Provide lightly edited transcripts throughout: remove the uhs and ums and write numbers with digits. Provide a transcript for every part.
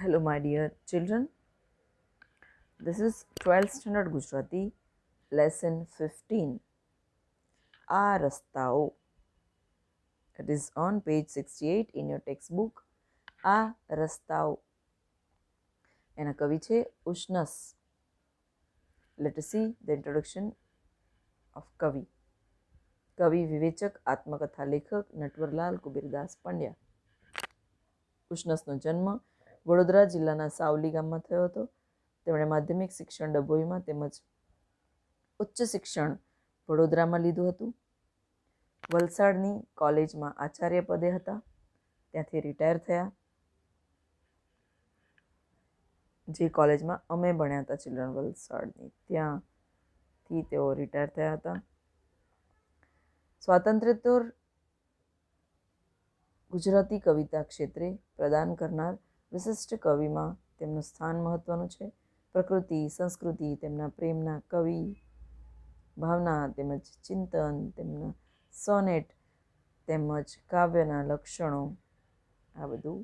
Hello, my dear children. This is 12th standard Gujarati, lesson 15. આ રસ્તાઓ. It is on page 68 in your textbook. આ રસ્તાઓ. એના કવિ છે ઉષ્ણસ. Let us see the introduction of કવિ. કવિ વિવેચક આત્મકથા લેખક નટવરલાલ કુબીરદાસ પંડ્યા. ઉષ્ણસનો જન્મ વડોદરા જિલ્લાના સાવલી ગામમાં થયો હતો. તેમણે માધ્યમિક શિક્ષણ ડભોઈમાં તેમજ ઉચ્ચ શિક્ષણ વડોદરામાં લીધું હતું. વલસાડની કોલેજમાં આચાર્ય પદે હતા. ત્યાંથી રિટાયર થયા. જે કોલેજમાં અમે ભણ્યા હતા ચિલ્ડ્રન વલસાડની, ત્યાંથી તેઓ રિટાયર થયા હતા. સ્વાતંત્ર્યોત્તર ગુજરાતી કવિતા ક્ષેત્રે પ્રદાન કરનાર વિશિષ્ટ કવિમાં તેમનું સ્થાન મહત્વનું છે. પ્રકૃતિ, સંસ્કૃતિ, તેમના પ્રેમના કવિ ભાવના તેમજ ચિંતન, તેમના સોનેટ તેમજ કાવ્યના લક્ષણો, આ બધું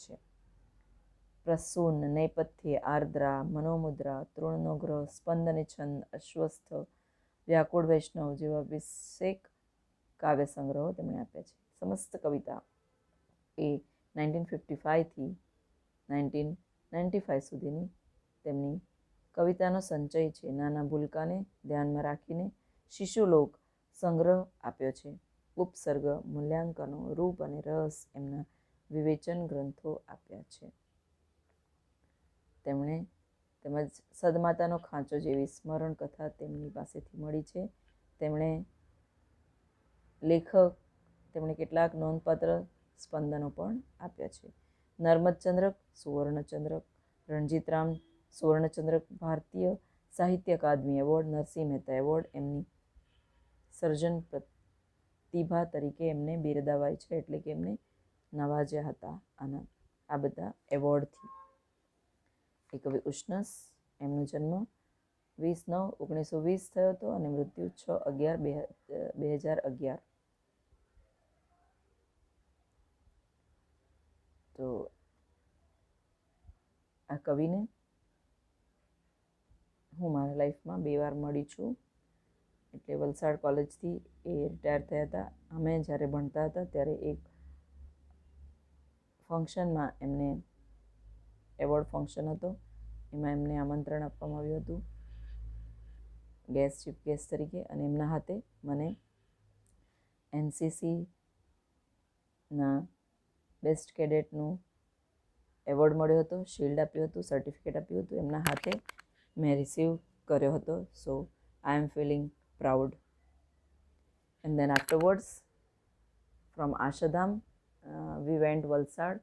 છે. પ્રસૂન, નૈપથ્ય, આર્દ્રા, મનોમુદ્રા, તૃણનો ગ્રહ, સ્પંદને છંદ, અશ્વસ્થ, વ્યાકુળ વૈષ્ણવ જેવા વિશેક કાવ્ય સંગ્રહો તેમણે આપ્યા છે. સમસ્ત કવિતા એ 1955થી 1995 સુધીની તેમની કવિતાનો સંચય છે. નાના ભૂલકાને ધ્યાનમાં રાખીને શિશુલોક સંગ્રહ આપ્યો છે. ઉપસર્ગ, મૂલ્યાંકનો, રૂપ અને રસ એમના વિવેચન ગ્રંથો આપ્યા છે. તેમણે તેમજ સદમાતાનો ખાંચો જેવી સ્મરણ કથા તેમની પાસેથી મળી છે. તેમણે કેટલાક નોંધપાત્ર સ્પંદનો પણ આપ્યા છે. નર્મદચંદ્રક, સુવર્ણચંદ્રક, રણજીતરામ સુવર્ણચંદ્રક, ભારતીય સાહિત્ય અકાદમી એવોર્ડ, નરસિંહ મહેતા એવોર્ડ એમની સર્જન પ્રતિભા તરીકે એમને બિરદાવાય છે, એટલે કે એમને નવાજ્યા હતા આ બધા એવોર્ડથી. એ કવિ ઉષ્ણસ, એમનો જન્મ 20/9/1920 થયો હતો અને મૃત્યુ 6/11/2011. તો આ કવિને હું મારા લાઈફમાં 2 વાર મળી છું. એટલે વલસાડ કોલેજથી એ રિટાયર થયા હતા. અમે જ્યારે ભણતા હતા ત્યારે એક ફંક્શનમાં એમને એવોર્ડ ફંક્શન હતો, એમાં એમને આમંત્રણ આપવામાં આવ્યું હતું ચીફ ગેસ્ટ તરીકે, અને એમના હાથે મને NCCના બેસ્ટ કેડેટનું એવોર્ડ મળ્યો હતો, શિલ્ડ આપ્યું હતું, સર્ટિફિકેટ આપ્યું હતું. એમના હાથે મેં રિસીવ કર્યો હતો. સો આઈ એમ feeling proud. And then afterwards, from Ashadam, we went Valsad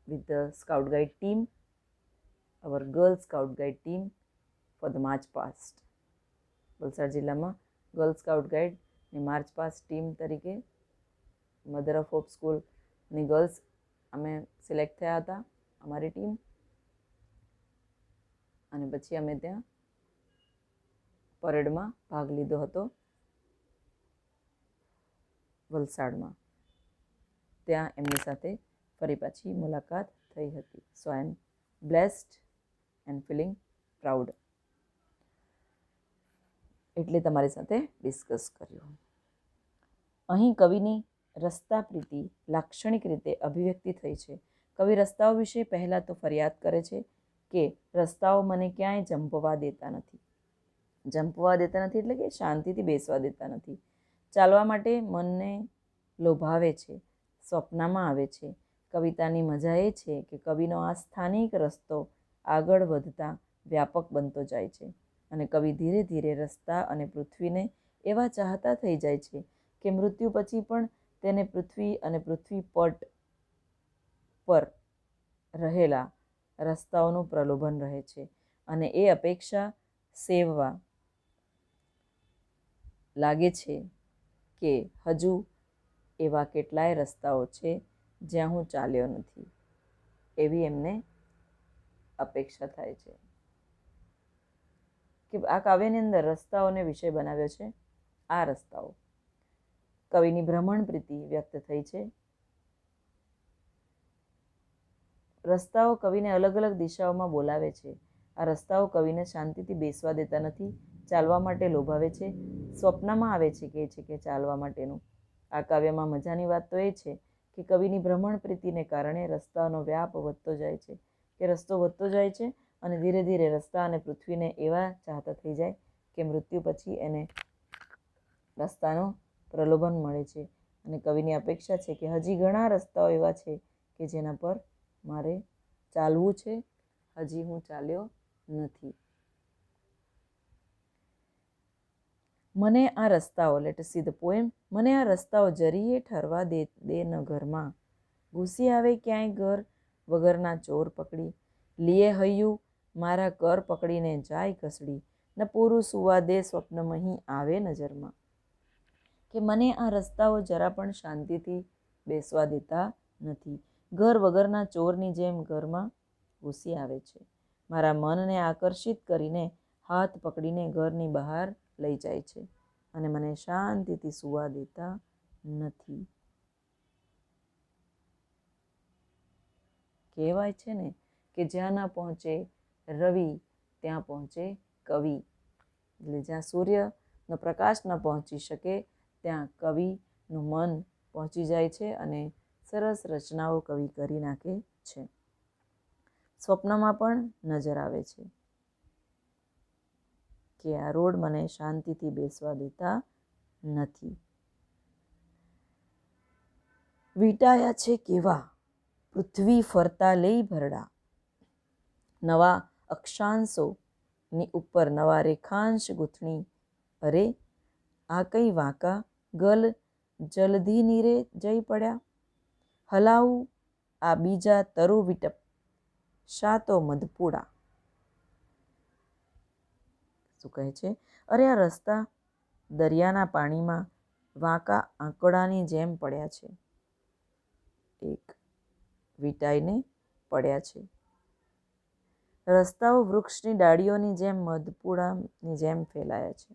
with the Scout Guide team, our Girl Scout Guide team, for the March Past. Valsad જિલ્લામાં ગર્લ સ્કાઉટ ગાઈડની માર્ચ પાસ્ટ ટીમ તરીકે મધર ઓફ હોપ સ્કૂલની girls અમે select થયા હતા, અમારી team. અને પછી અમે ત્યાં પરેડમાં ભાગ લીધો હતો વલસાડમાં. ત્યાં એમની સાથે ફરી પાછી મુલાકાત થઈ હતી. સો આઈ એમ બ્લેસ્ડ એન્ડ ફિલિંગ પ્રાઉડ. એટલે તમારી સાથે ડિસ્કસ કર્યું. અહીં કવિની રસ્તા પ્રીતિ લાક્ષણિક રીતે અભિવ્યક્તિ થઈ છે. કવિ રસ્તાઓ વિશે પહેલાં તો ફરિયાદ કરે છે કે રસ્તાઓ મને ક્યાંય જંપવા દેતા નથી. જંપવા દેતા નથી એટલે કે શાંતિથી બેસવા દેતા નથી. ચાલવા માટે મનને લોભાવે છે, સ્વપ્નમાં આવે છે. કવિતાની મજા એ છે કે કવિનો આ સ્થાનિક રસ્તો આગળ વધતા વ્યાપક બનતો જાય છે, અને કવિ ધીરે ધીરે રસ્તા અને પૃથ્વીને એવા ચાહતા થઈ જાય છે કે મૃત્યુ પછી પણ તેને પૃથ્વી અને પૃથ્વી પટ પર રહેલા રસ્તાઓનું પ્રલોભન રહે છે, અને એ અપેક્ષા સેવવા લાગે છે કે હજુ એવા કેટલાય રસ્તાઓ છે જ્યાં હું ચાલ્યો નથી. એવી એમને અપેક્ષા થાય છે. કે આ કાવ્યની અંદર રસ્તાઓને વિષય બનાવ્યો છે. આ રસ્તાઓ કવિની ભ્રમણ પ્રીતિ વ્યક્ત થઈ છે. રસ્તાઓ કવિને અલગ અલગ દિશાઓમાં બોલાવે છે. આ રસ્તાઓ કવિને શાંતિથી બેસવા દેતા નથી, ચાલવા માટે લોભાવે છે, સ્વપ્નમાં આવે છે કે ચાલવા માટેનું. આ કાવ્યમાં મજાની વાત તો એ છે કે કવિની ભ્રમણ પ્રીતિને કારણે રસ્તાનો વ્યાપ વધતો જાય છે, કે રસ્તો વધતો જાય છે અને ધીરે ધીરે રસ્તા અને પૃથ્વીને એવા ચાહતા થઈ જાય કે મૃત્યુ પછી એને રસ્તાનો પ્રલોભન મળે છે. અને કવિની અપેક્ષા છે કે હજી ઘણા રસ્તાઓ એવા છે કે જેના પર મારે ચાલવું છે, હજી હું ચાલ્યો નથી. મને આ રસ્તાઓ, let S see the poem. મને આ રસ્તાઓ જરીએ ઠરવા દે ન ઘરમાં, ઘૂસી આવે ક્યાંય ઘર વગરના ચોર પકડી, લીએ હૈયું મારા કર પકડીને જાય ઘસડી, ન પૂરું સુવા દે સ્વપ્નમહી આવે નજરમાં. કે મને આ રસ્તાઓ જરા પણ શાંતિથી બેસવા દેતા નથી, ઘર વગરના ચોરની જેમ ઘરમાં ઘૂસી આવે છે. મારા મનને આકર્ષિત કરીને હાથ પકડીને ઘરની બહાર લઈ જાય છે અને મને શાંતિથી સૂવા દેતા નથી. કહેવાય છે ને કે જ્યાં ના પહોંચે રવિ ત્યાં પહોંચે કવિ. એટલે જ્યાં સૂર્યનો પ્રકાશ ન પહોંચી શકે ત્યાં કવિનું મન પહોંચી જાય છે અને સરસ રચનાઓ કવિ કરી નાખે છે. સ્વપ્નમાં પણ નજર આવે છે કે આ રોડ મને શાંતિથી બેસવા દેતા નથી. વીંટાયા છે કેવા પૃથ્વી ફરતા લઈ ભરડા, નવા અક્ષાંશોની ઉપર નવા રેખાંશ ગૂંથણી, અરે આ કઈ વાંકા ગલ જલધી નીરે જઈ પડ્યા, હલાવું આ બીજા તરુ વિટપ શા તો મધપુડા. શું કહે છે? અરે આ રસ્તા દરિયાના પાણીમાં વાંકા આંકડાની જેમ પડ્યા છે, એક વીંટાઈને પડ્યા છે. રસ્તાઓ વૃક્ષની ડાળીઓની જેમ મધપુડાની જેમ ફેલાયા છે.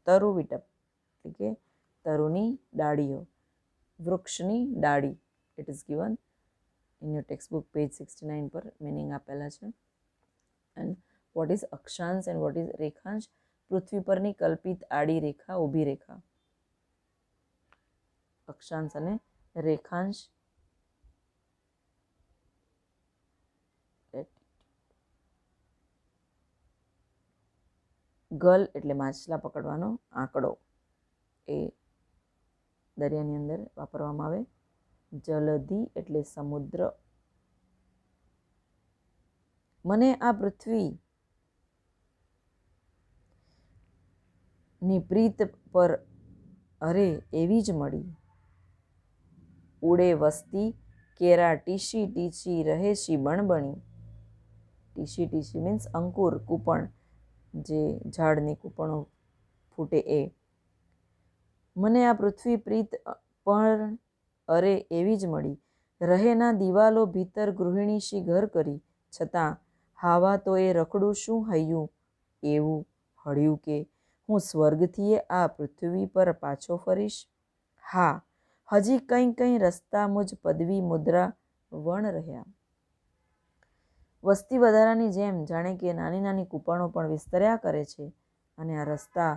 તરુ વિટપ એટલે કે તરુની ડાળીઓ, વૃક્ષની ડાળી. It is given in your text book page 69 પર મિનિંગ આપેલા છે. એન્ડ વોટ ઇઝ અક્ષાંશ એન્ડ વોટ ઇઝ રેખાંશ? પૃથ્વી પરની કલ્પિત આડી રેખા, ઊભી રેખા. અક્ષાંશ અને રેખાંશ ગલ એટલે માછલા પકડવાનો આંકડો, એ દરિયાની અંદર વાપરવામાં આવે. જલધી એટલે સમુદ્ર. મને આ પૃથ્વી ની પ્રીત પર અરે એવી જ મળી, ઉડે વસતી કેરા ટીશી ટીશી રહેશી બણબણી. ટીશી ટીશી મીન્સ અંકુર, કૂપણ, જે ઝાડની કૂપણો ફૂટે એ. મને આ પૃથ્વી પ્રીત પણ અરે એવી જ મળી, રહેના દિવાલો ભીતર ગૃહિણીશી ઘર કરી, છતાં હાવા તો એ રખડું શું હૈયું એવું હળ્યું કે હું સ્વર્ગથીએ આ પૃથ્વી પર પાછો ફરીશ. હા હજી કંઈ કંઈ રસ્તા મુજ પદવી મુદ્રા વણ રહ્યા. વસ્તી વધારાની જેમ જાણે કે નાની નાની કૂપણો પણ વિસ્તર્યા કરે છે અને આ રસ્તા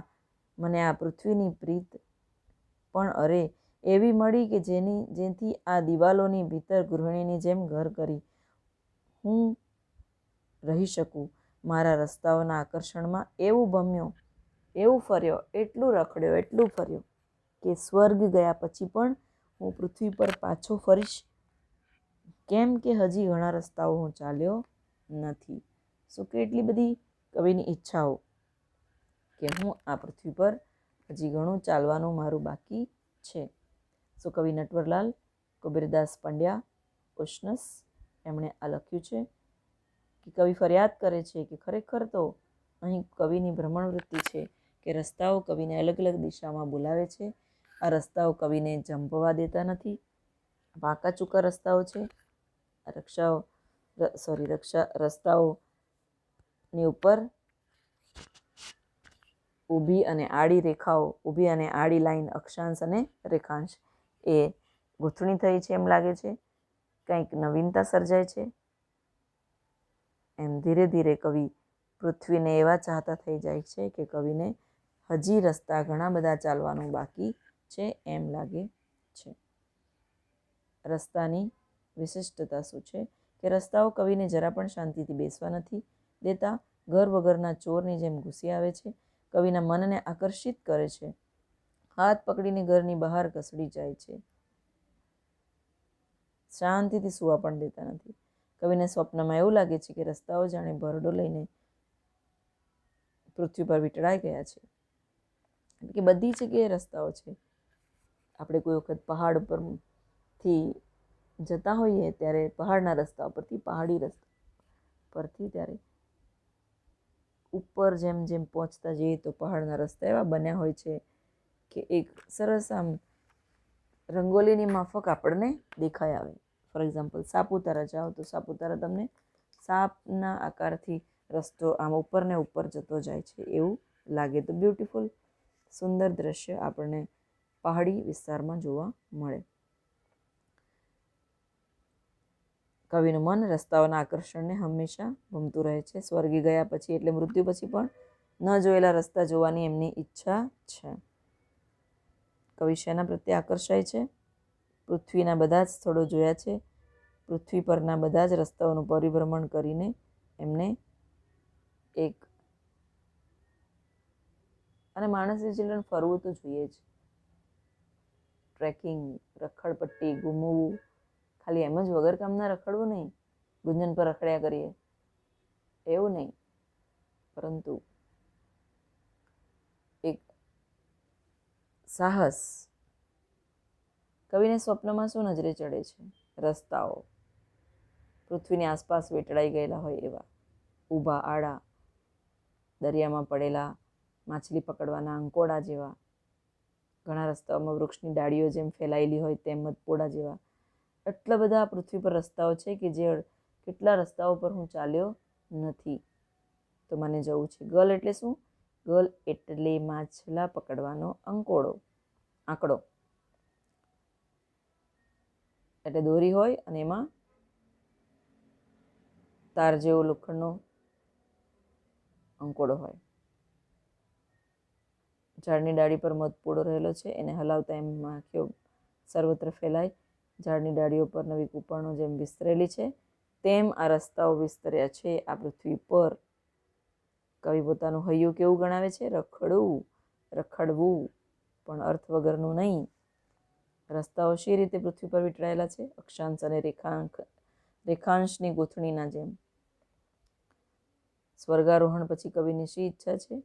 મને આ પૃથ્વીની પ્રીત પણ અરે એવી મળી કે જેથી આ દિવાલોની ભીતર ગૃહિણીની જેમ ઘર કરી હું રહી શકું. મારા રસ્તાઓના આકર્ષણમાં એવું ભમ્યો, એવું ફર્યો, એટલું રખડ્યો, એટલું ફર્યો કે સ્વર્ગ ગયા પછી પણ હું પૃથ્વી પર પાછો ફરીશ, કેમ કે હજી ઘણા રસ્તાઓ હું ચાલ્યો નથી. શું કેટલી બધી કવિની ઈચ્છાઓ કે હું આ પૃથ્વી પર હજી ઘણું ચાલવાનું મારું બાકી છે. સો કવિ નટવરલાલ કબીરદાસ પંડ્યા ઉષ્ણસ એમણે આ લખ્યું છે કે કવિ ફરિયાદ કરે છે કે ખરેખર તો અહીં કવિની ભ્રમણવૃત્તિ છે કે રસ્તાઓ કવિને અલગ અલગ દિશામાં બોલાવે છે. આ રસ્તાઓ કવિને જંપવા દેતા નથી, વાંકા ચૂકા રસ્તાઓ છે. રસ્તાઓની ઉપર ઊભી અને આડી રેખાઓ, ઊભી અને આડી લાઈન, અક્ષાંશ અને રેખાંશ એ ગૂંથણી થઈ છે એમ લાગે છે, કંઈક નવીનતા સર્જાય છે. એમ ધીરે ધીરે કવિ પૃથ્વીને એવા ચાહતા થઈ જાય છે કે કવિને હજી રસ્તા ઘણા બધા ચાલવાનું બાકી છે એમ લાગે છે. રસ્તાની વિશિષ્ટતા શું છે કે રસ્તાઓ કવિને જરા પણ શાંતિથી બેસવા નથી દેતા, ઘર વગરના ચોરની જેમ ઘૂસી આવે છે, કવિના મનને આકર્ષિત કરે છે, હાથ પકડીને ઘરની બહાર ઘસડી જાય છે, શાંતિથી સૂવા પણ દેતા નથી. કવિને સ્વપ્નમાં એવું લાગે છે કે રસ્તાઓ જાણે ભરડો લઈને પૃથ્વી પર વીંટળાઈ ગયા છે. એટલે કે બધી જગ્યાએ રસ્તાઓ છે. આપણે કોઈ વખત પહાડ ઉપરથી જતા હોઈએ ત્યારે પહાડના રસ્તા પરથી, પહાડી રસ્તા પરથી, ત્યારે ઉપર જેમ જેમ પહોંચતા જઈએ તો પહાડના રસ્તા એવા બન્યા હોય છે કે એક સરસ આમ રંગોલીની માફક આપણને દેખાઈ આવે. ફોર એક્ઝામ્પલ સાપુતારા જાઓ તો સાપુતારા તમને સાપના આકારથી રસ્તો આમ ઉપર ને ઉપર જતો જાય છે એવું લાગે. તો બ્યુટીફુલ, સુંદર દ્રશ્ય આપણને પહાડી વિસ્તારમાં જોવા મળે. કવિનું મન રસ્તાઓના આકર્ષણને હંમેશા ગમતું રહે છે. સ્વર્ગે ગયા પછી એટલે મૃત્યુ પછી પણ ન જોયેલા રસ્તા જોવાની એમની ઈચ્છા છે. કવિ શેના પ્રત્યે આકર્ષાય છે? પૃથ્વીના બધા જ સ્થળો જોયા છે, પૃથ્વી પરના બધા જ રસ્તાઓનું પરિભ્રમણ કરીને એમને એક, અને માણસે ચિલ્ડ્રન ફરવું તો જોઈએ જ, ટ્રેકિંગ, રખડપટ્ટી, ઘૂમવું, ખાલી એમ જ વગર કામના રખડવું નહીં, ગુંજન પર રખડ્યા કરીએ એવું નહીં, પરંતુ એક સાહસ. કવિને સ્વપ્નમાં શું નજરે ચડે છે? રસ્તાઓ પૃથ્વીની આસપાસ વેટળાઈ ગયેલા હોય એવા, ઊભા આડા, દરિયામાં પડેલા માછલી પકડવાના અંકોડા જેવા, ઘણા રસ્તાઓમાં વૃક્ષની ડાળીઓ જેમ ફેલાયેલી હોય તેમ મધપોડા જેવા. એટલા બધા પૃથ્વી પર રસ્તાઓ છે કે જે કેટલા રસ્તાઓ પર હું ચાલ્યો નથી, તો મને જવું છે. ગલ એટલે શું? ગલ એટલે માછલા પકડવાનો આંકડો. એટલે દોરી હોય અને એમાં તાર જેવો લોખંડનો અંકોડો હોય. ઝાડની ડાળી પર મધપોડો રહેલો છે, એને હલાવતા એમ માખીઓ સર્વત્ર ફેલાય. ઝાડની ડાળીઓ પર નવી કૂંપણો જેમ વિસ્તરેલી છે તેમ આ રસ્તાઓ વિસ્તર્યા છે આ પૃથ્વી પર. કવિ પોતાનું હૈયું કેવું ગણાવે છે? રખડવું, પણ અર્થ વગરનું નહીં. રસ્તાઓ શી રીતે પૃથ્વી પર વીંટળાયેલા છે? અક્ષાંશ અને રેખાંશની ગૂંથણીના જેમ. સ્વર્ગારોહણ પછી કવિની શી ઈચ્છા છે?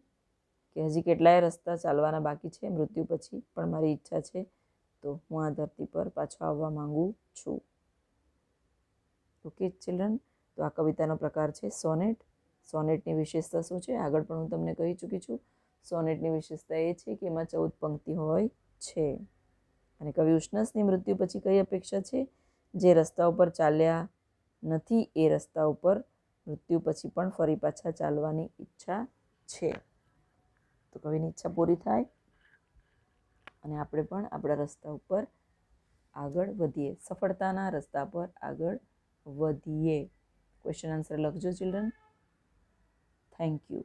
કે હજી કેટલાય રસ્તા ચાલવાના બાકી છે મૃત્યુ પછી, પણ મારી ઈચ્છા છે તો હું આ ધરતી પર પાછો આવવા માંગુ છું. ઓકે ચિલ્ડ્રન, તો આ કવિતાનો પ્રકાર છે સોનેટ. સોનેટની વિશેષતા શું છે? આગળ પણ હું તમને કહી ચૂકી છું. સોનેટની વિશેષતા એ છે કે એમાં 14 પંક્તિ હોય છે. અને કવિ ઉષ્ણસની મૃત્યુ પછી કઈ અપેક્ષા છે? જે રસ્તા ઉપર ચાલ્યા નથી એ રસ્તા ઉપર મૃત્યુ પછી પણ ફરી પાછા ચાલવાની ઈચ્છા છે. તો કવિની ઈચ્છા પૂરી થાય અને આપણે પણ આપણા રસ્તા ઉપર આગળ વધીએ, સફળતાના રસ્તા પર આગળ વધીએ. ક્વેશ્ચન આન્સર લખજો ચિલ્ડ્રન. Thank you.